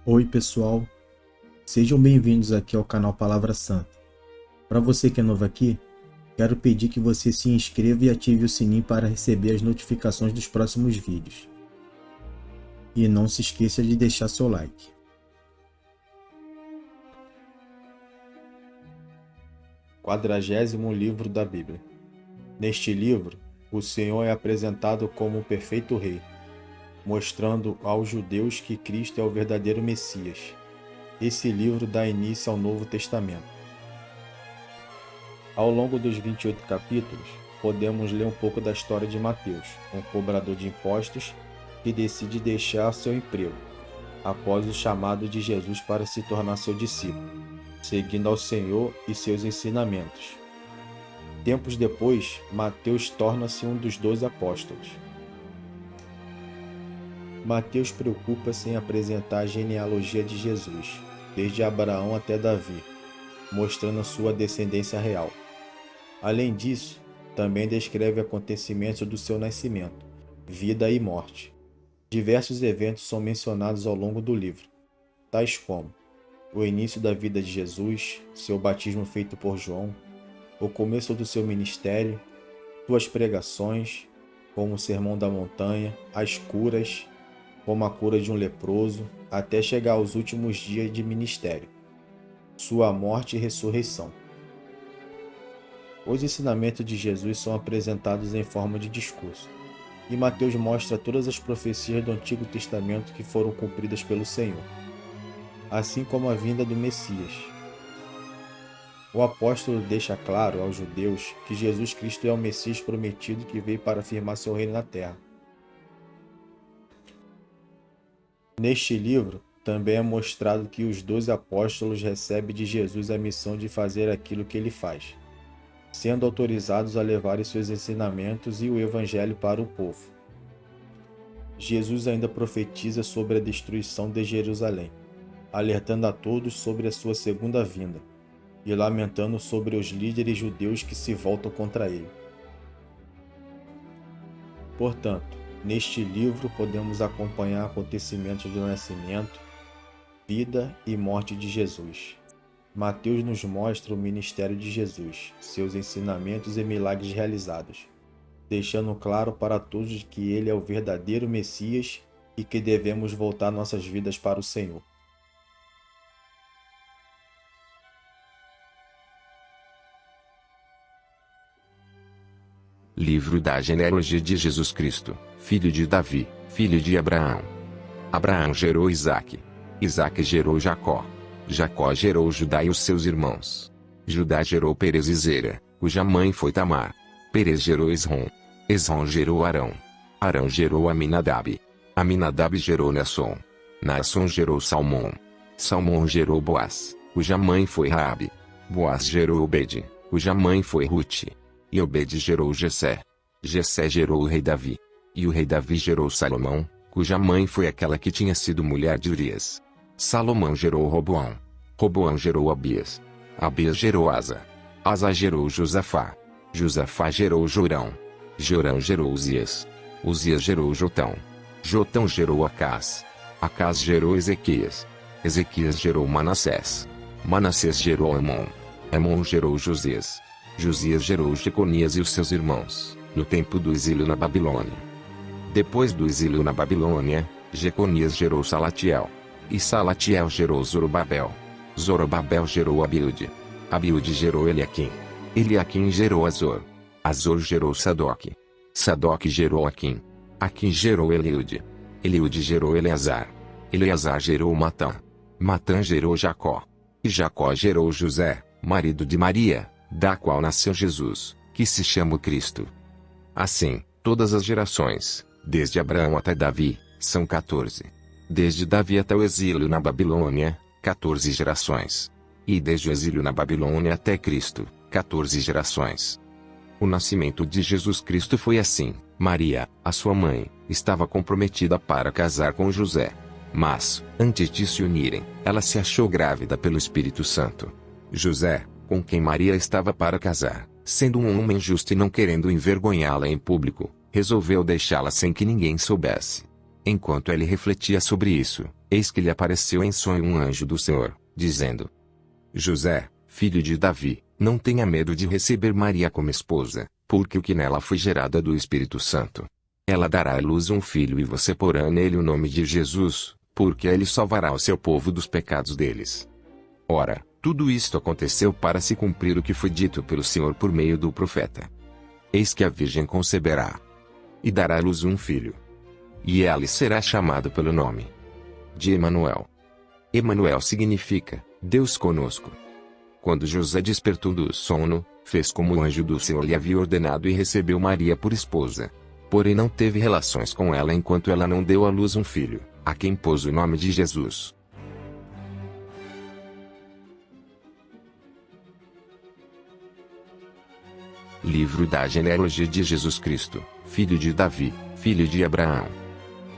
Oi pessoal, sejam bem-vindos aqui ao canal Palavra Santa. Para você que é novo aqui, quero pedir que você se inscreva e ative o sininho para receber as notificações dos próximos vídeos. E não se esqueça de deixar seu like. Quadragésimo livro da Bíblia. Neste livro, o Senhor é apresentado como o perfeito rei, mostrando aos judeus que Cristo é o verdadeiro Messias. Esse livro dá início ao Novo Testamento. Ao longo dos 28 capítulos, podemos ler um pouco da história de Mateus, um cobrador de impostos que decide deixar seu emprego, após o chamado de Jesus para se tornar seu discípulo, seguindo ao Senhor e seus ensinamentos. Tempos depois, Mateus torna-se um dos 12 apóstolos. Mateus preocupa-se em apresentar a genealogia de Jesus, desde Abraão até Davi, mostrando sua descendência real. Além disso, também descreve acontecimentos do seu nascimento, vida e morte. Diversos eventos são mencionados ao longo do livro, tais como o início da vida de Jesus, seu batismo feito por João, o começo do seu ministério, suas pregações, como o Sermão da Montanha, as curas, como a cura de um leproso, até chegar aos últimos dias de ministério, sua morte e ressurreição. Os ensinamentos de Jesus são apresentados em forma de discurso, e Mateus mostra todas as profecias do Antigo Testamento que foram cumpridas pelo Senhor, assim como a vinda do Messias. O apóstolo deixa claro aos judeus que Jesus Cristo é o Messias prometido que veio para afirmar seu reino na terra. Neste livro, também é mostrado que os 12 apóstolos recebem de Jesus a missão de fazer aquilo que ele faz, sendo autorizados a levarem seus ensinamentos e o evangelho para o povo. Jesus ainda profetiza sobre a destruição de Jerusalém, alertando a todos sobre a sua segunda vinda, e lamentando sobre os líderes judeus que se voltam contra ele. Portanto, neste livro podemos acompanhar acontecimentos do nascimento, vida e morte de Jesus. Mateus nos mostra o ministério de Jesus, seus ensinamentos e milagres realizados, deixando claro para todos que ele é o verdadeiro Messias e que devemos voltar nossas vidas para o Senhor. Livro da genealogia de Jesus Cristo, filho de Davi, filho de Abraão. Abraão gerou Isaque. Isaque gerou Jacó. Jacó gerou Judá e os seus irmãos. Judá gerou Perez e Zera, cuja mãe foi Tamar. Perez gerou Esrom. Esrom gerou Arão. Arão gerou Aminadab. Aminadab gerou Naasson. Naasson gerou Salmão. Salmão gerou Boaz, cuja mãe foi Raabe. Boaz gerou Obed, cuja mãe foi Rute. E Obed gerou Jessé. Jessé gerou o rei Davi. E o rei Davi gerou Salomão, cuja mãe foi aquela que tinha sido mulher de Urias. Salomão gerou Roboão. Roboão gerou Abias. Abias gerou Asa. Asa gerou Josafá. Josafá gerou Jorão. Jorão gerou Uzias. Uzias gerou Jotão. Jotão gerou Acás. Acás gerou Ezequias. Ezequias gerou Manassés. Manassés gerou Amon. Amon gerou Josias. Josias gerou Jeconias e os seus irmãos, no tempo do exílio na Babilônia. Depois do exílio na Babilônia, Jeconias gerou Salatiel. E Salatiel gerou Zorobabel. Zorobabel gerou Abiúde. Abiúde gerou Eliaquim. Eliaquim gerou Azor. Azor gerou Sadoque. Sadoque gerou Aquim. Aquim gerou Eliúde. Eliúde gerou Eleazar. Eleazar gerou Matã. Matã gerou Jacó. E Jacó gerou José, marido de Maria, da qual nasceu Jesus, que se chama Cristo. Assim, todas as gerações, desde Abraão até Davi, são 14. Desde Davi até o exílio na Babilônia, 14 gerações. E desde o exílio na Babilônia até Cristo, 14 gerações. O nascimento de Jesus Cristo foi assim: Maria, a sua mãe, estava comprometida para casar com José. Mas, antes de se unirem, ela se achou grávida pelo Espírito Santo. José, com quem Maria estava para casar, sendo um homem justo e não querendo envergonhá-la em público, resolveu deixá-la sem que ninguém soubesse. Enquanto ele refletia sobre isso, eis que lhe apareceu em sonho um anjo do Senhor, dizendo: José, filho de Davi, não tenha medo de receber Maria como esposa, porque o que nela foi gerado é do Espírito Santo. Ela dará à luz um filho e você porá nele o nome de Jesus, porque ele salvará o seu povo dos pecados deles. Ora, tudo isto aconteceu para se cumprir o que foi dito pelo Senhor por meio do profeta. Eis que a virgem conceberá e dará à luz um filho. E ele será chamado pelo nome de Emanuel. Emanuel significa Deus conosco. Quando José despertou do sono, fez como o anjo do Senhor lhe havia ordenado e recebeu Maria por esposa. Porém não teve relações com ela enquanto ela não deu à luz um filho, a quem pôs o nome de Jesus. Livro da genealogia de Jesus Cristo, filho de Davi, filho de Abraão.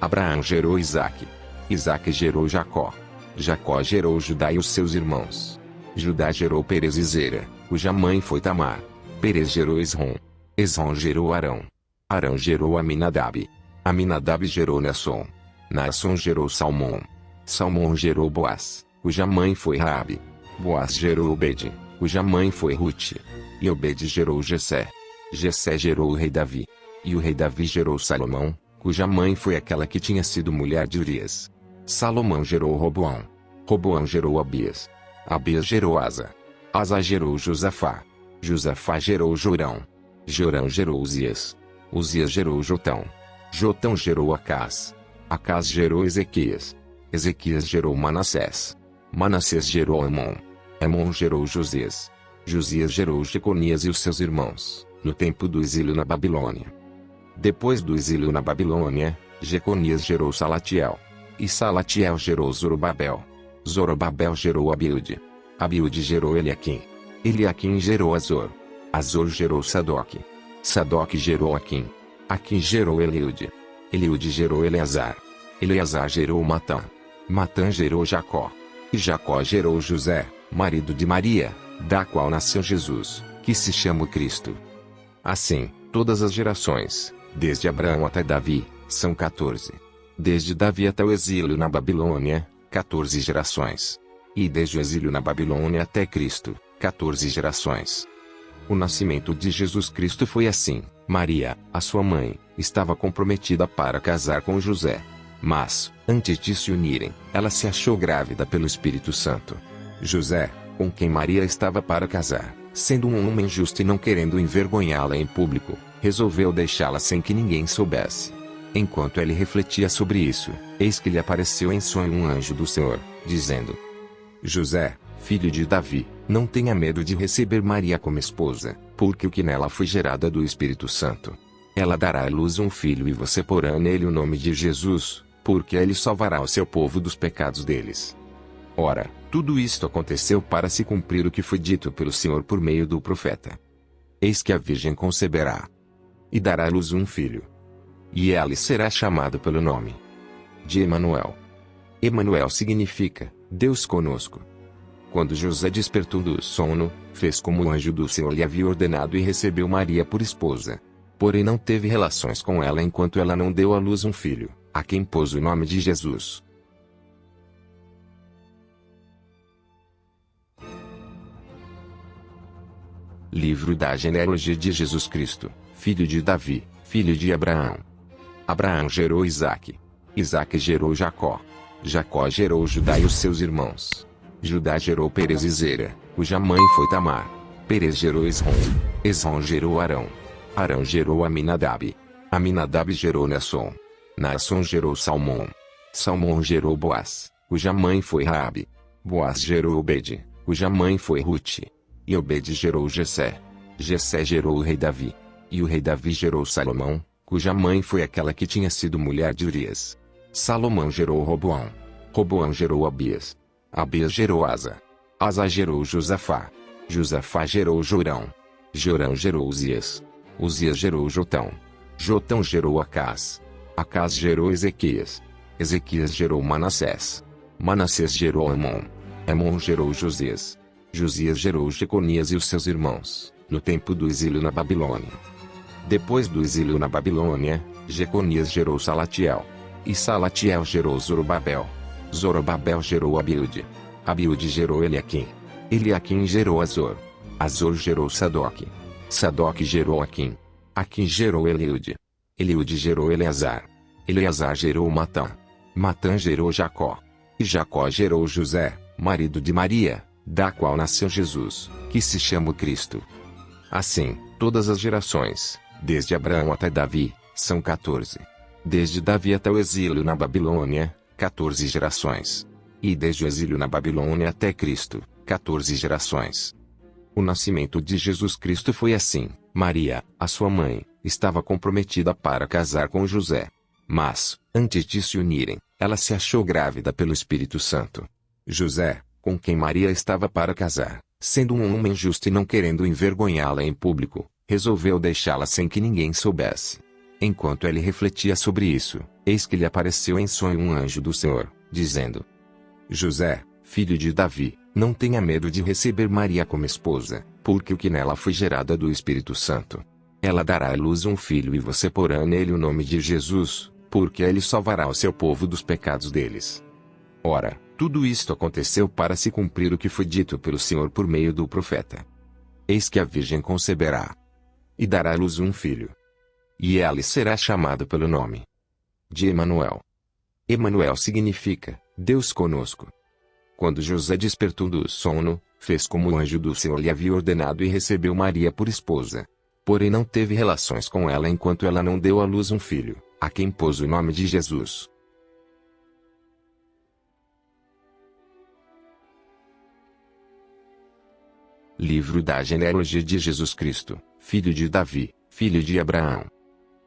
Abraão gerou Isaque. Isaque gerou Jacó. Jacó gerou Judá e os seus irmãos. Judá gerou Perez e Zera, cuja mãe foi Tamar. Perez gerou Esrom. Esrom gerou Arão. Arão gerou Aminadab. Aminadab gerou Naasson. Naasson gerou Salmão. Salmão gerou Boaz, cuja mãe foi Raabe. Boaz gerou Obed, cuja mãe foi Rute. E Obed gerou Jessé. Jessé gerou o rei Davi. E o rei Davi gerou Salomão, cuja mãe foi aquela que tinha sido mulher de Urias. Salomão gerou Roboão. Roboão gerou Abias. Abias gerou Asa. Asa gerou Josafá. Josafá gerou Jorão. Jorão gerou Uzias. Uzias gerou Jotão. Jotão gerou Acás. Acás gerou Ezequias. Ezequias gerou Manassés. Manassés gerou Amon. Amon gerou Josias. Josias gerou Jeconias e os seus irmãos, no tempo do exílio na Babilônia. Depois do exílio na Babilônia, Jeconias gerou Salatiel. E Salatiel gerou Zorobabel. Zorobabel gerou Abiúde. Abiúde gerou Eliaquim. Eliaquim gerou Azor. Azor gerou Sadoque. Sadoque gerou Aquim. Aquim gerou Eliúde. Eliúde gerou Eleazar. Eleazar gerou Matã. Matã gerou Jacó. E Jacó gerou José, marido de Maria, da qual nasceu Jesus, que se chama o Cristo. Assim, todas as gerações, desde Abraão até Davi, são 14. Desde Davi até o exílio na Babilônia, 14 gerações. E desde o exílio na Babilônia até Cristo, 14 gerações. O nascimento de Jesus Cristo foi assim: Maria, a sua mãe, estava comprometida para casar com José. Mas, antes de se unirem, ela se achou grávida pelo Espírito Santo. José, com quem Maria estava para casar, sendo um homem justo e não querendo envergonhá-la em público, resolveu deixá-la sem que ninguém soubesse. Enquanto ele refletia sobre isso, eis que lhe apareceu em sonho um anjo do Senhor, dizendo: José, filho de Davi, não tenha medo de receber Maria como esposa, porque o que nela foi gerado é do Espírito Santo. Ela dará à luz um filho e você porá nele o nome de Jesus, porque ele salvará o seu povo dos pecados deles. Ora, tudo isto aconteceu para se cumprir o que foi dito pelo Senhor por meio do profeta. Eis que a virgem conceberá e dará à luz um filho. E ele será chamado pelo nome de Emanuel. Emanuel significa Deus conosco. Quando José despertou do sono, fez como o anjo do Senhor lhe havia ordenado e recebeu Maria por esposa. Porém não teve relações com ela enquanto ela não deu à luz um filho, a quem pôs o nome de Jesus. Livro da genealogia de Jesus Cristo, filho de Davi, filho de Abraão. Abraão gerou Isaque. Isaque gerou Jacó. Jacó gerou Judá e os seus irmãos. Judá gerou Perez e Zera, cuja mãe foi Tamar. Perez gerou Esrom. Esrom gerou Arão. Arão gerou Aminadab. Aminadab gerou Naasson. Naasson gerou Salmão. Salmão gerou Boaz, cuja mãe foi Raabe. Boaz gerou Obed, cuja mãe foi Rute. E Obed gerou Jessé. Jessé gerou o rei Davi. E o rei Davi gerou Salomão, cuja mãe foi aquela que tinha sido mulher de Urias. Salomão gerou Roboão. Roboão gerou Abias. Abias gerou Asa. Asa gerou Josafá. Josafá gerou Jorão. Jorão gerou Uzias. Uzias gerou Jotão. Jotão gerou Acás. Acás gerou Ezequias. Ezequias gerou Manassés. Manassés gerou Amon. Amon gerou Josias. Josias gerou Jeconias e os seus irmãos, no tempo do exílio na Babilônia. Depois do exílio na Babilônia, Jeconias gerou Salatiel. E Salatiel gerou Zorobabel. Zorobabel gerou Abiúde. Abiúde gerou Eliaquim. Eliaquim gerou Azor. Azor gerou Sadoque. Sadoque gerou Aquim. Aquim gerou Eliúde. Eliúde gerou Eleazar. Eleazar gerou Matã. Matã gerou Jacó. E Jacó gerou José, marido de Maria, da qual nasceu Jesus, que se chama o Cristo. Assim, todas as gerações, desde Abraão até Davi, são 14. Desde Davi até o exílio na Babilônia, 14 gerações. E desde o exílio na Babilônia até Cristo, 14 gerações. O nascimento de Jesus Cristo foi assim: Maria, a sua mãe, estava comprometida para casar com José. Mas, antes de se unirem, ela se achou grávida pelo Espírito Santo. José, com quem Maria estava para casar, sendo um homem justo e não querendo envergonhá-la em público, resolveu deixá-la sem que ninguém soubesse. Enquanto ele refletia sobre isso, eis que lhe apareceu em sonho um anjo do Senhor, dizendo: José, filho de Davi, não tenha medo de receber Maria como esposa, porque o que nela foi gerado é do Espírito Santo. Ela dará à luz um filho e você porá nele o nome de Jesus, porque ele salvará o seu povo dos pecados deles. Ora, tudo isto aconteceu para se cumprir o que foi dito pelo Senhor por meio do profeta. Eis que a virgem conceberá e dará à luz um filho. E ele será chamado pelo nome de Emanuel. Emanuel significa Deus conosco. Quando José despertou do sono, fez como o anjo do Senhor lhe havia ordenado e recebeu Maria por esposa. Porém não teve relações com ela enquanto ela não deu à luz um filho, a quem pôs o nome de Jesus. Livro da genealogia de Jesus Cristo, filho de Davi, filho de Abraão.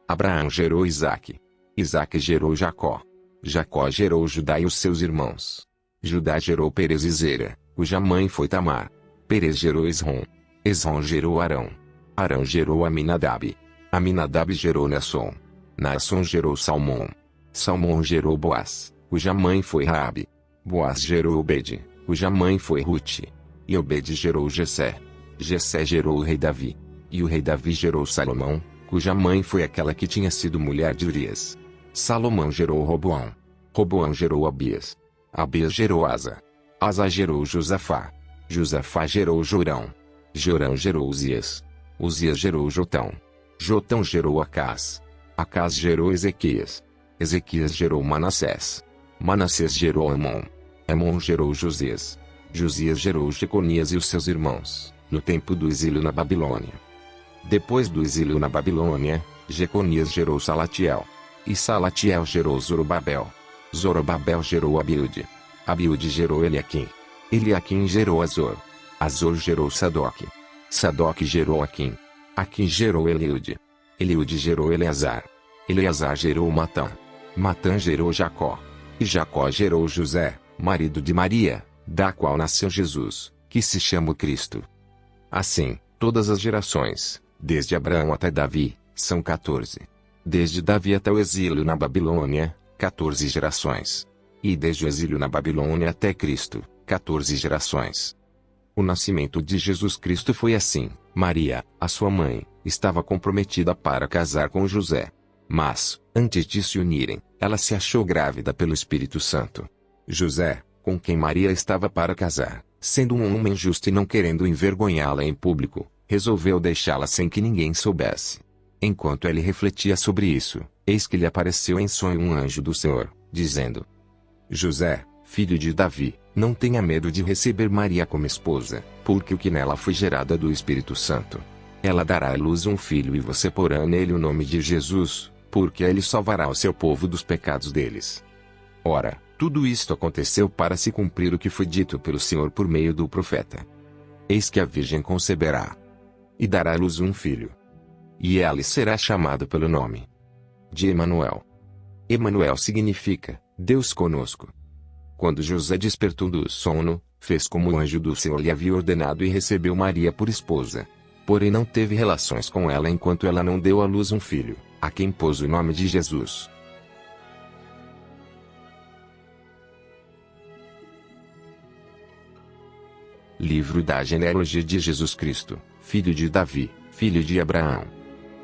Abraão gerou Isaque. Isaque gerou Jacó. Jacó gerou Judá e os seus irmãos. Judá gerou Perez e Zera, cuja mãe foi Tamar. Perez gerou Esrom. Esrom gerou Arão. Arão gerou Aminadab. Aminadab gerou Naasson. Naasson gerou Salmão. Salmão gerou Boaz, cuja mãe foi Raabe. Boaz gerou Obed, cuja mãe foi Rute. E Obed gerou Jessé. Jessé gerou o rei Davi. E o rei Davi gerou Salomão, cuja mãe foi aquela que tinha sido mulher de Urias. Salomão gerou Roboão. Roboão gerou Abias. Abias gerou Asa. Asa gerou Josafá. Josafá gerou Jorão. Jorão gerou Uzias. Uzias gerou Jotão. Jotão gerou Acás. Acás gerou Ezequias. Ezequias gerou Manassés. Manassés gerou Amon. Amon gerou Josias. Josias gerou Jeconias e os seus irmãos, no tempo do exílio na Babilônia. Depois do exílio na Babilônia, Jeconias gerou Salatiel. E Salatiel gerou Zorobabel. Zorobabel gerou Abiúde. Abiúde gerou Eliaquim. Eliaquim gerou Azor. Azor gerou Sadoque. Sadoque gerou Aquim. Aquim gerou Eliúde. Eliúde gerou Eleazar. Eleazar gerou Matã. Matã gerou Jacó. E Jacó gerou José, marido de Maria, da qual nasceu Jesus, que se chama o Cristo. Assim, todas as gerações, desde Abraão até Davi, são 14. Desde Davi até o exílio na Babilônia, 14 gerações. E desde o exílio na Babilônia até Cristo, 14 gerações. O nascimento de Jesus Cristo foi assim: Maria, a sua mãe, estava comprometida para casar com José. Mas, antes de se unirem, ela se achou grávida pelo Espírito Santo. José, com quem Maria estava para casar, sendo um homem justo e não querendo envergonhá-la em público, resolveu deixá-la sem que ninguém soubesse. Enquanto ele refletia sobre isso, eis que lhe apareceu em sonho um anjo do Senhor, dizendo: José, filho de Davi, não tenha medo de receber Maria como esposa, porque o que nela foi gerado é do Espírito Santo. Ela dará à luz um filho e você porá nele o nome de Jesus, porque ele salvará o seu povo dos pecados deles. Ora, tudo isto aconteceu para se cumprir o que foi dito pelo Senhor por meio do profeta. Eis que a virgem conceberá e dará à luz um filho. E ele será chamado pelo nome de Emanuel. Emanuel significa Deus conosco. Quando José despertou do sono, fez como o anjo do Senhor lhe havia ordenado e recebeu Maria por esposa. Porém não teve relações com ela enquanto ela não deu à luz um filho, a quem pôs o nome de Jesus. Livro da genealogia de Jesus Cristo, filho de Davi, filho de Abraão.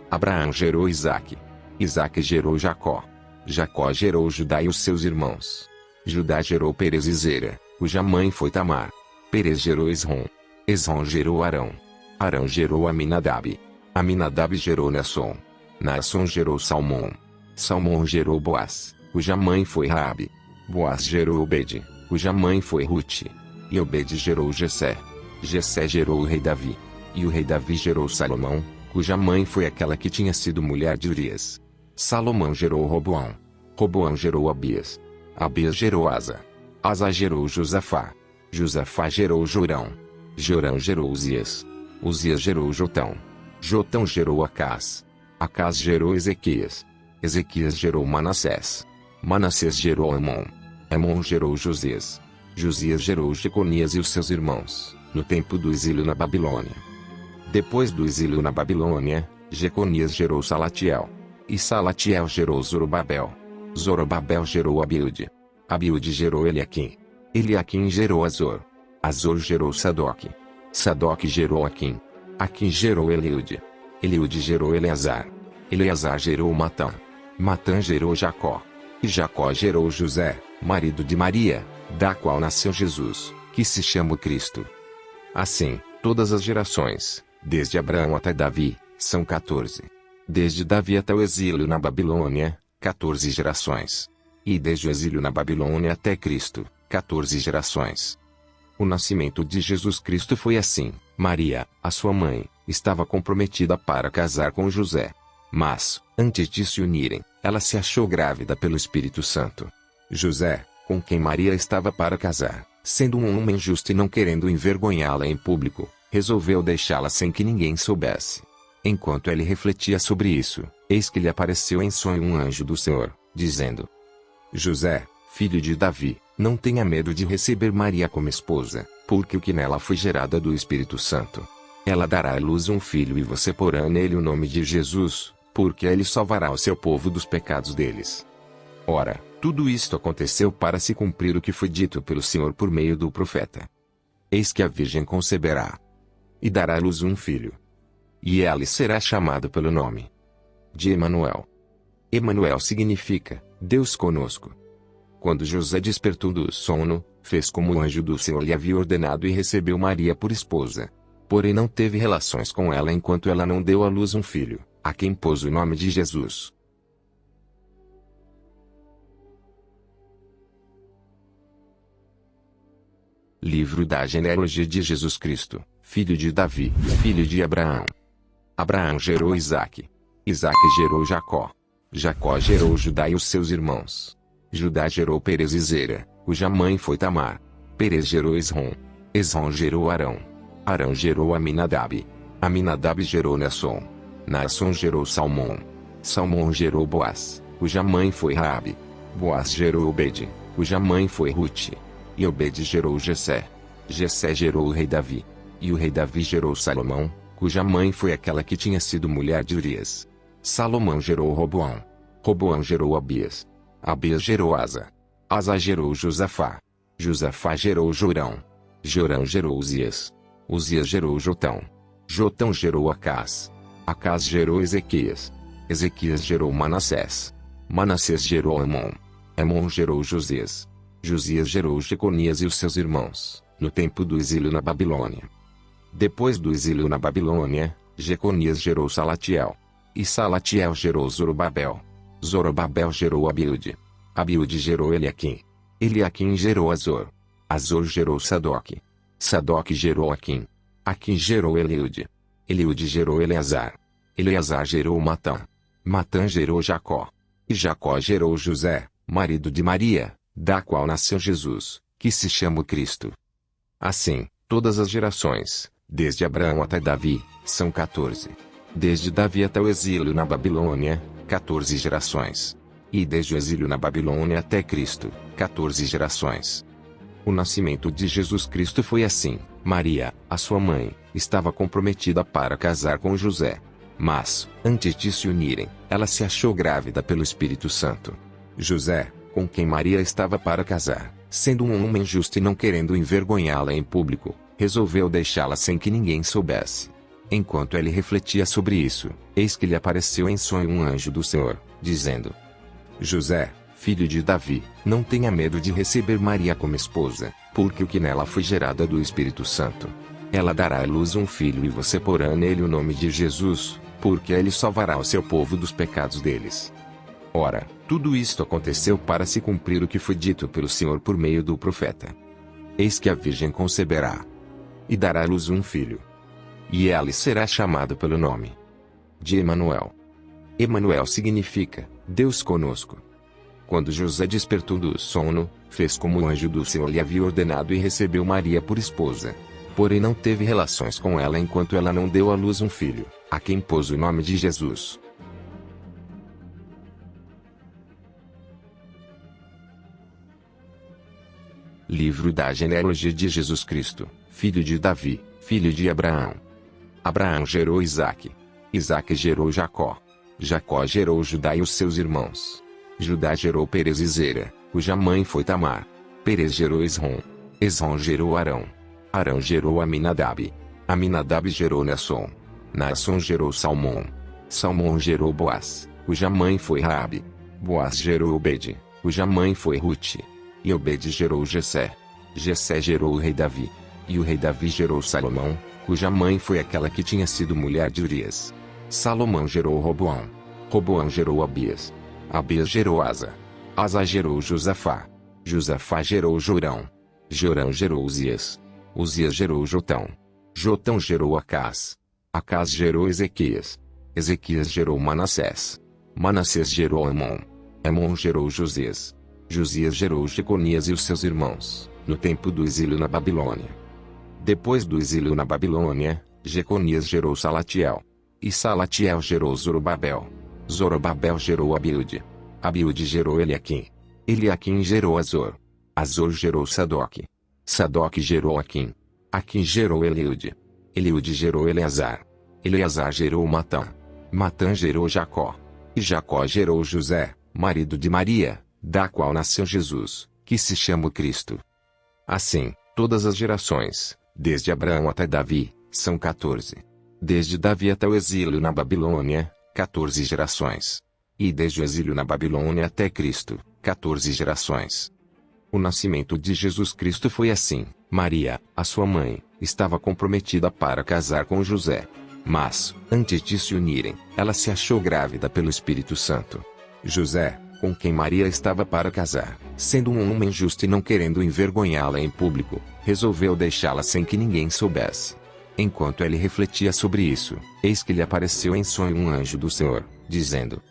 Abraão gerou Isaque. Isaque gerou Jacó. Jacó gerou Judá e os seus irmãos. Judá gerou Perez e Zera, cuja mãe foi Tamar. Perez gerou Esrom. Esrom gerou Arão. Arão gerou Aminadab. Aminadab gerou Naasson. Naasson gerou Salmão. Salmão gerou Boaz, cuja mãe foi Raabe. Boaz gerou Obede, cuja mãe foi Rute. E Obede gerou Jessé. Jessé gerou o rei Davi. E o rei Davi gerou Salomão, cuja mãe foi aquela que tinha sido mulher de Urias. Salomão gerou Roboão. Roboão gerou Abias. Abias gerou Asa. Asa gerou Josafá. Josafá gerou Jorão. Jorão gerou Uzias. Uzias gerou Jotão. Jotão gerou Acás. Acás gerou Ezequias. Ezequias gerou Manassés. Manassés gerou Amon. Amon gerou Josias. Josias gerou Jeconias e os seus irmãos, no tempo do exílio na Babilônia. Depois do exílio na Babilônia, Jeconias gerou Salatiel. E Salatiel gerou Zorobabel. Zorobabel gerou Abiúde. Abiúde gerou Eliaquim. Eliaquim gerou Azor. Azor gerou Sadoque. Sadoque gerou Aquim. Aquim gerou Eliúde. Eliúde gerou Eleazar. Eleazar gerou Matã. Matã gerou Jacó. E Jacó gerou José, marido de Maria, da qual nasceu Jesus, que se chama Cristo. Assim, todas as gerações, desde Abraão até Davi, são 14. Desde Davi até o exílio na Babilônia, 14 gerações. E desde o exílio na Babilônia até Cristo, 14 gerações. O nascimento de Jesus Cristo foi assim: Maria, a sua mãe, estava comprometida para casar com José. Mas, antes de se unirem, ela se achou grávida pelo Espírito Santo. José, com quem Maria estava para casar, sendo um homem justo e não querendo envergonhá-la em público, resolveu deixá-la sem que ninguém soubesse. Enquanto ele refletia sobre isso, eis que lhe apareceu em sonho um anjo do Senhor, dizendo: José, filho de Davi, não tenha medo de receber Maria como esposa, porque o que nela foi gerado do Espírito Santo. Ela dará à luz um filho e você porá nele o nome de Jesus, porque ele salvará o seu povo dos pecados deles. Ora, tudo isto aconteceu para se cumprir o que foi dito pelo Senhor por meio do profeta. Eis que a virgem conceberá e dará à luz um filho. E ele será chamado pelo nome de Emanuel. Emanuel significa Deus conosco. Quando José despertou do sono, fez como o anjo do Senhor lhe havia ordenado e recebeu Maria por esposa. Porém não teve relações com ela enquanto ela não deu à luz um filho, a quem pôs o nome de Jesus. Livro da genealogia de Jesus Cristo, filho de Davi, filho de Abraão. Abraão gerou Isaque. Isaque gerou Jacó. Jacó gerou Judá e os seus irmãos. Judá gerou Perez e Zera, cuja mãe foi Tamar. Perez gerou Esrom. Esrom gerou Arão. Arão gerou Aminadab. Aminadab gerou Naasson. Naasson gerou Salmão. Salmão gerou Boaz, cuja mãe foi Raabe. Boaz gerou Obede, cuja mãe foi Rute. E Obede gerou Jessé. Jessé gerou o rei Davi. E o rei Davi gerou Salomão, cuja mãe foi aquela que tinha sido mulher de Urias. Salomão gerou Roboão. Roboão gerou Abias. Abias gerou Asa. Asa gerou Josafá. Josafá gerou Jorão. Jorão gerou Uzias. Uzias gerou Jotão. Jotão gerou Acás. Acás gerou Ezequias. Ezequias gerou Manassés. Manassés gerou Amon. Amon gerou Josias. Josias gerou Jeconias e os seus irmãos, no tempo do exílio na Babilônia. Depois do exílio na Babilônia, Jeconias gerou Salatiel. E Salatiel gerou Zorobabel. Zorobabel gerou Abiúde. Abiúde gerou Eliaquim. Eliaquim gerou Azor. Azor gerou Sadoque. Sadoque gerou Aquim. Aquim gerou Eliúde. Eliúde gerou Eleazar. Eleazar gerou Matã. Matã gerou Jacó. E Jacó gerou José, marido de Maria, da qual nasceu Jesus, que se chama Cristo. Assim, todas as gerações, desde Abraão até Davi, são 14. Desde Davi até o exílio na Babilônia, 14 gerações. E desde o exílio na Babilônia até Cristo, 14 gerações. O nascimento de Jesus Cristo foi assim: Maria, a sua mãe, estava comprometida para casar com José. Mas, antes de se unirem, ela se achou grávida pelo Espírito Santo. José, com quem Maria estava para casar, sendo um homem justo e não querendo envergonhá-la em público, resolveu deixá-la sem que ninguém soubesse. Enquanto ele refletia sobre isso, eis que lhe apareceu em sonho um anjo do Senhor, dizendo: José, filho de Davi, não tenha medo de receber Maria como esposa, porque o que nela foi gerado é do Espírito Santo. Ela dará à luz um filho e você porá nele o nome de Jesus, porque ele salvará o seu povo dos pecados deles. Ora, tudo isto aconteceu para se cumprir o que foi dito pelo Senhor por meio do profeta. Eis que a virgem conceberá e dará à luz um filho. E ele será chamado pelo nome de Emanuel. Emanuel significa Deus conosco. Quando José despertou do sono, fez como o anjo do Senhor lhe havia ordenado e recebeu Maria por esposa. Porém não teve relações com ela enquanto ela não deu à luz um filho, a quem pôs o nome de Jesus. Livro da genealogia de Jesus Cristo, filho de Davi, filho de Abraão. Abraão gerou Isaque. Isaque gerou Jacó. Jacó gerou Judá e os seus irmãos. Judá gerou Perez e Zera, cuja mãe foi Tamar. Perez gerou Esrom. Esrom gerou Arão. Arão gerou Aminadab. Aminadab gerou Naasson. Naasson gerou Salmão. Salmão gerou Boaz, cuja mãe foi Raabe. Boaz gerou Obed, cuja mãe foi Rute. E Obed gerou Jessé. Jessé gerou o rei Davi. E o rei Davi gerou Salomão, cuja mãe foi aquela que tinha sido mulher de Urias. Salomão gerou Roboão. Roboão gerou Abias. Abias gerou Asa. Asa gerou Josafá. Josafá gerou Jorão. Jorão gerou Uzias. Uzias gerou Jotão. Jotão gerou Acás. Acás gerou Ezequias. Ezequias gerou Manassés. Manassés gerou Amon. Amon gerou Josias. Josias gerou Jeconias e os seus irmãos, no tempo do exílio na Babilônia. Depois do exílio na Babilônia, Jeconias gerou Salatiel. E Salatiel gerou Zorobabel. Zorobabel gerou Abiúde. Abiúde gerou Eliaquim. Eliaquim gerou Azor. Azor gerou Sadoque. Sadoque gerou Aquim. Aquim gerou Eliúde. Eliúde gerou Eleazar. Eleazar gerou Matã. Matã gerou Jacó. E Jacó gerou José, marido de Maria, da qual nasceu Jesus, que se chama o Cristo. Assim, todas as gerações, desde Abraão até Davi, são 14. Desde Davi até o exílio na Babilônia, 14 gerações. E desde o exílio na Babilônia até Cristo, 14 gerações. O nascimento de Jesus Cristo foi assim: Maria, a sua mãe, estava comprometida para casar com José. Mas, antes de se unirem, ela se achou grávida pelo Espírito Santo. José, com quem Maria estava para casar, sendo um homem justo e não querendo envergonhá-la em público, resolveu deixá-la sem que ninguém soubesse. Enquanto ele refletia sobre isso, eis que lhe apareceu em sonho um anjo do Senhor, dizendo: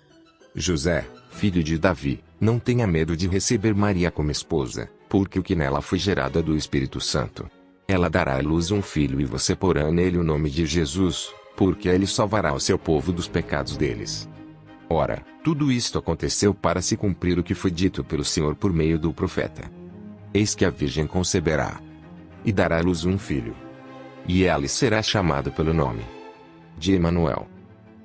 José, filho de Davi, não tenha medo de receber Maria como esposa, porque o que nela foi gerado é do Espírito Santo. Ela dará à luz um filho e você porá nele o nome de Jesus, porque ele salvará o seu povo dos pecados deles. Ora, tudo isto aconteceu para se cumprir o que foi dito pelo Senhor por meio do profeta. Eis que a virgem conceberá e dará à luz um filho. E ele será chamado pelo nome de Emanuel.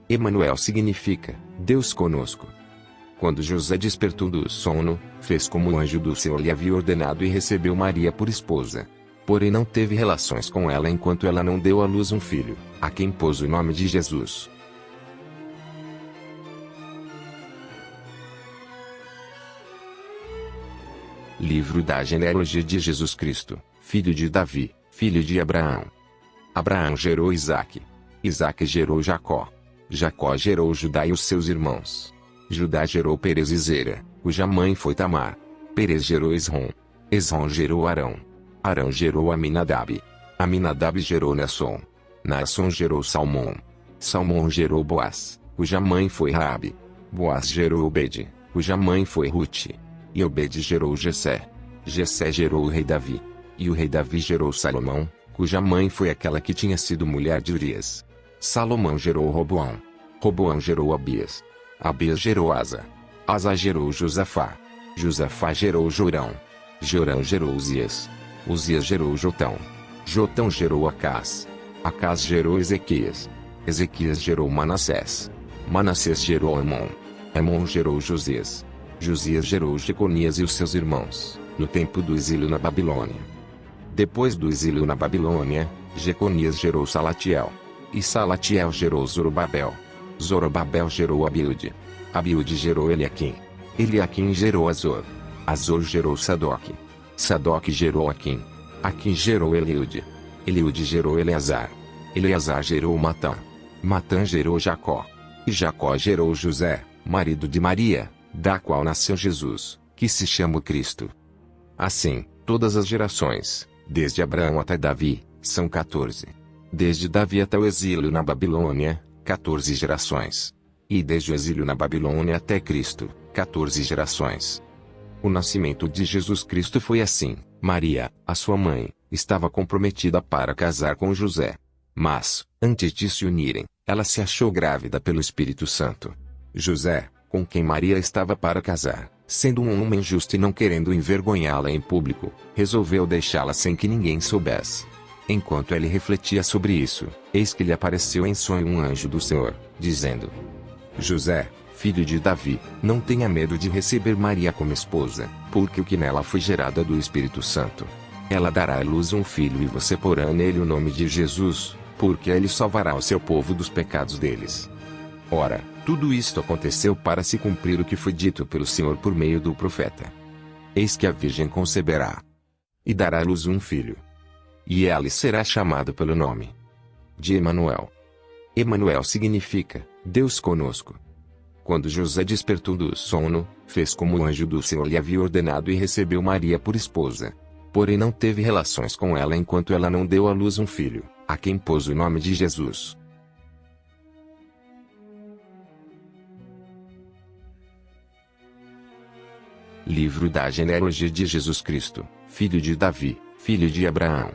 Emanuel significa Deus conosco. Quando José despertou do sono, fez como o anjo do Senhor lhe havia ordenado e recebeu Maria por esposa. Porém não teve relações com ela enquanto ela não deu à luz um filho, a quem pôs o nome de Jesus. Livro da genealogia de Jesus Cristo, filho de Davi, filho de Abraão. Abraão gerou Isaque. Isaque gerou Jacó. Jacó gerou Judá e os seus irmãos. Judá gerou Perez e Zera, cuja mãe foi Tamar. Perez gerou Esrom. Esrom gerou Arão. Arão gerou Aminadab. Aminadab gerou Naasson. Naasson gerou Salmão. Salmão gerou Boaz, cuja mãe foi Raabe. Boaz gerou Obed, cuja mãe foi Rute. E Obed gerou Jessé. Jessé gerou o rei Davi. E o rei Davi gerou Salomão, cuja mãe foi aquela que tinha sido mulher de Urias. Salomão gerou Roboão. Roboão gerou Abias. Abias gerou Asa. Asa gerou Josafá. Josafá gerou Jorão. Jorão gerou Uzias. Uzias gerou Jotão. Jotão gerou Acás. Acás gerou Ezequias. Ezequias gerou Manassés. Manassés gerou Amon. Amon gerou Josias. Josias gerou Jeconias e os seus irmãos, no tempo do exílio na Babilônia. Depois do exílio na Babilônia, Jeconias gerou Salatiel. E Salatiel gerou Zorobabel. Zorobabel gerou Abiúde. Abiúde gerou Eliaquim. Eliaquim gerou Azor. Azor gerou Sadoque. Sadoque gerou Aquim. Aquim gerou Eliude. Eliude gerou Eleazar. Eleazar gerou Matã. Matã gerou Jacó. E Jacó gerou José, marido de Maria, da qual nasceu Jesus, que se chama o Cristo. Assim, todas as gerações, desde Abraão até Davi, são 14. Desde Davi até o exílio na Babilônia, 14 gerações. E desde o exílio na Babilônia até Cristo, 14 gerações. O nascimento de Jesus Cristo foi assim: Maria, a sua mãe, estava comprometida para casar com José. Mas, antes de se unirem, ela se achou grávida pelo Espírito Santo. José, com quem Maria estava para casar, sendo um homem justo e não querendo envergonhá-la em público, resolveu deixá-la sem que ninguém soubesse. Enquanto ele refletia sobre isso, eis que lhe apareceu em sonho um anjo do Senhor, dizendo: José, filho de Davi, não tenha medo de receber Maria como esposa, porque o que nela foi gerado é do Espírito Santo. Ela dará à luz um filho e você porá nele o nome de Jesus, porque ele salvará o seu povo dos pecados deles. Ora, tudo isto aconteceu para se cumprir o que foi dito pelo Senhor por meio do profeta. Eis que a virgem conceberá e dará à luz um filho. E ele será chamado pelo nome de Emanuel. Emanuel significa Deus conosco. Quando José despertou do sono, fez como o anjo do Senhor lhe havia ordenado e recebeu Maria por esposa. Porém não teve relações com ela enquanto ela não deu à luz um filho, a quem pôs o nome de Jesus. Livro da genealogia de Jesus Cristo, filho de Davi, filho de Abraão.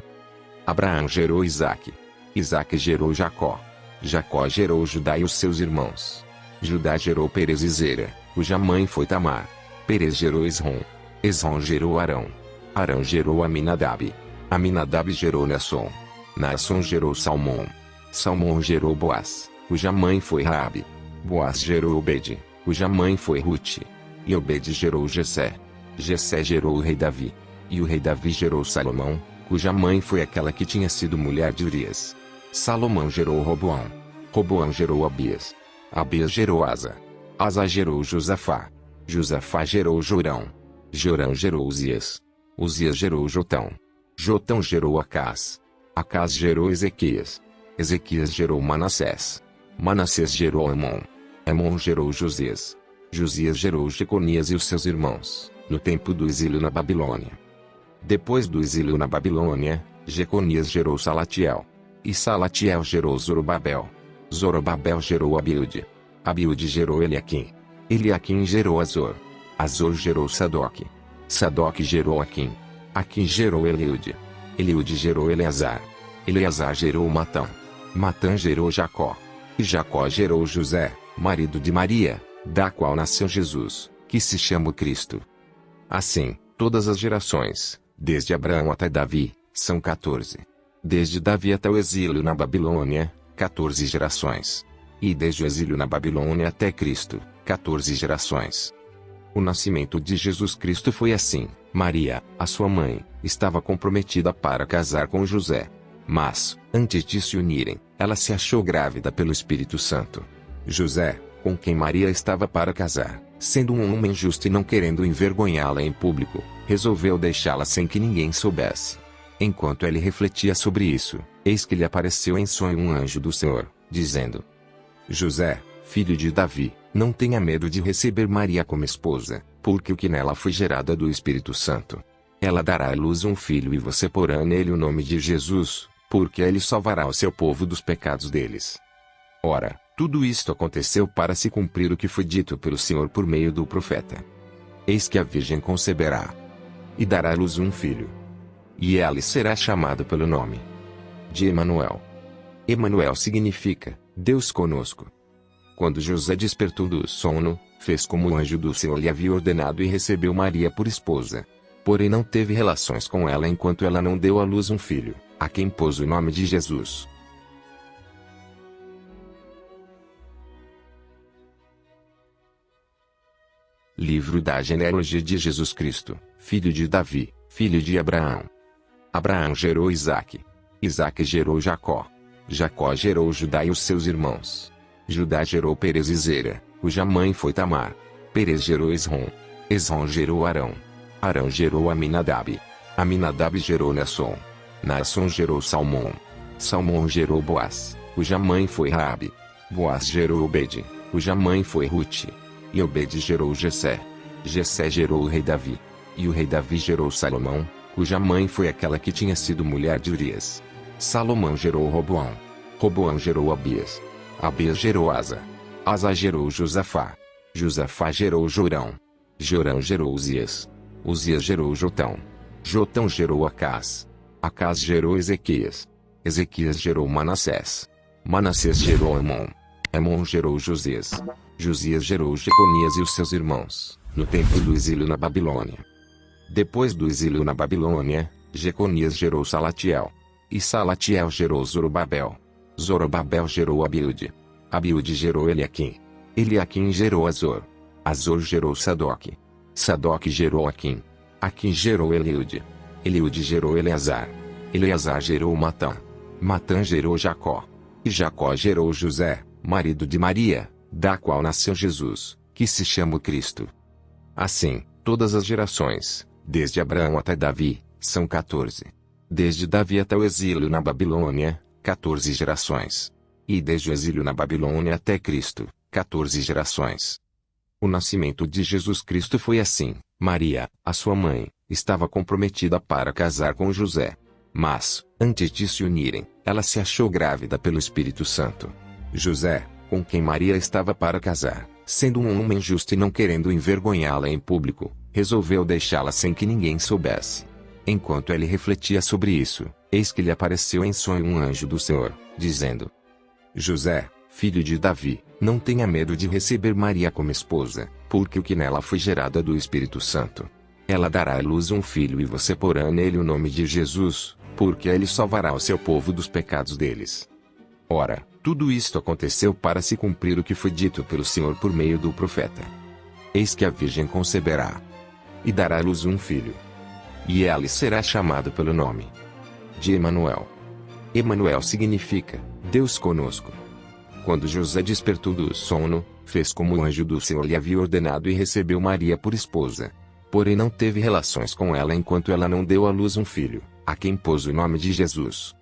Abraão gerou Isaque. Isaque gerou Jacó. Jacó gerou Judá e os seus irmãos. Judá gerou Perez e Zera, cuja mãe foi Tamar. Perez gerou Esrom. Esrom gerou Arão. Arão gerou Aminadab. Aminadab gerou Naasson. Naasson gerou Salmão. Salmão gerou Boaz, cuja mãe foi Raabe. Boaz gerou Obed, cuja mãe foi Rute. E Obed gerou Jessé. Jessé gerou o rei Davi. E o rei Davi gerou Salomão, cuja mãe foi aquela que tinha sido mulher de Urias. Salomão gerou Roboão. Roboão gerou Abias. Abias gerou Asa. Asa gerou Josafá. Josafá gerou Jorão. Jorão gerou Uzias. Uzias gerou Jotão. Jotão gerou Acás. Acás gerou Ezequias. Ezequias gerou Manassés. Manassés gerou Amon. Amon gerou Josias. Josias gerou Jeconias e os seus irmãos, no tempo do exílio na Babilônia. Depois do exílio na Babilônia, Jeconias gerou Salatiel. E Salatiel gerou Zorobabel. Zorobabel gerou Abiúde. Abiúde gerou Eliaquim. Eliaquim gerou Azor. Azor gerou Sadoque. Sadoque gerou Aquim. Aquim gerou Eliude. Eliude gerou Eleazar. Eleazar gerou Matã. Matã gerou Jacó. E Jacó gerou José, marido de Maria, da qual nasceu Jesus, que se chama o Cristo. Assim, todas as gerações, desde Abraão até Davi, são 14. Desde Davi até o exílio na Babilônia, 14 gerações. E desde o exílio na Babilônia até Cristo, 14 gerações. O nascimento de Jesus Cristo foi assim: Maria, a sua mãe, estava comprometida para casar com José. Mas, antes de se unirem, ela se achou grávida pelo Espírito Santo. José, com quem Maria estava para casar, sendo um homem justo e não querendo envergonhá-la em público, resolveu deixá-la sem que ninguém soubesse. Enquanto ele refletia sobre isso, eis que lhe apareceu em sonho um anjo do Senhor, dizendo: José, filho de Davi, não tenha medo de receber Maria como esposa, porque o que nela foi gerado é do Espírito Santo. Ela dará à luz um filho e você porá nele o nome de Jesus, porque ele salvará o seu povo dos pecados deles. Ora, tudo isto aconteceu para se cumprir o que foi dito pelo Senhor por meio do profeta. Eis que a virgem conceberá e dará à luz um filho. E ele será chamado pelo nome de Emanuel. Emanuel significa Deus conosco. Quando José despertou do sono, fez como o anjo do Senhor lhe havia ordenado e recebeu Maria por esposa. Porém não teve relações com ela enquanto ela não deu à luz um filho, a quem pôs o nome de Jesus. Livro da genealogia de Jesus Cristo, filho de Davi, filho de Abraão. Abraão gerou Isaque. Isaque gerou Jacó. Jacó gerou Judá e os seus irmãos. Judá gerou Perez e Zera, cuja mãe foi Tamar. Perez gerou Esrom. Esrom gerou Arão. Arão gerou Aminadab. Aminadab gerou Naasson. Naasson gerou Salmão. Salmão gerou Boaz, cuja mãe foi Raabe. Boaz gerou Obed, cuja mãe foi Rute. E Obed gerou Jessé. Jessé gerou o rei Davi. E o rei Davi gerou Salomão, cuja mãe foi aquela que tinha sido mulher de Urias. Salomão gerou Roboão. Roboão gerou Abias. Abias gerou Asa. Asa gerou Josafá. Josafá gerou Jorão. Jorão gerou Uzias. Uzias gerou Jotão. Jotão gerou Acás. Acás gerou Ezequias. Ezequias gerou Manassés. Manassés gerou Amon. Amon gerou Josias. Josias gerou Jeconias e os seus irmãos, no tempo do exílio na Babilônia. Depois do exílio na Babilônia, Jeconias gerou Salatiel. E Salatiel gerou Zorobabel. Zorobabel gerou Abiúde. Abiúde gerou Eliaquim. Eliaquim gerou Azor. Azor gerou Sadoque. Sadoque gerou Aquim. Aquim gerou Eliúde. Eliúde gerou Eleazar. Eleazar gerou Matã. Matã gerou Jacó. E Jacó gerou José, marido de Maria, da qual nasceu Jesus, que se chama o Cristo. Assim, todas as gerações, desde Abraão até Davi, são 14. Desde Davi até o exílio na Babilônia, 14 gerações. E desde o exílio na Babilônia até Cristo, 14 gerações. O nascimento de Jesus Cristo foi assim: Maria, a sua mãe, estava comprometida para casar com José. Mas, antes de se unirem, ela se achou grávida pelo Espírito Santo. José, com quem Maria estava para casar, sendo um homem justo e não querendo envergonhá-la em público, resolveu deixá-la sem que ninguém soubesse. Enquanto ele refletia sobre isso, eis que lhe apareceu em sonho um anjo do Senhor, dizendo: José, filho de Davi, não tenha medo de receber Maria como esposa, porque o que nela foi gerado é do Espírito Santo. Ela dará à luz um filho e você porá nele o nome de Jesus, porque ele salvará o seu povo dos pecados deles. Ora, tudo isto aconteceu para se cumprir o que foi dito pelo Senhor por meio do profeta. Eis que a virgem conceberá e dará à luz um filho. E ele será chamado pelo nome de Emanuel. Emanuel significa Deus conosco. Quando José despertou do sono, fez como o anjo do Senhor lhe havia ordenado e recebeu Maria por esposa. Porém não teve relações com ela enquanto ela não deu à luz um filho, a quem pôs o nome de Jesus.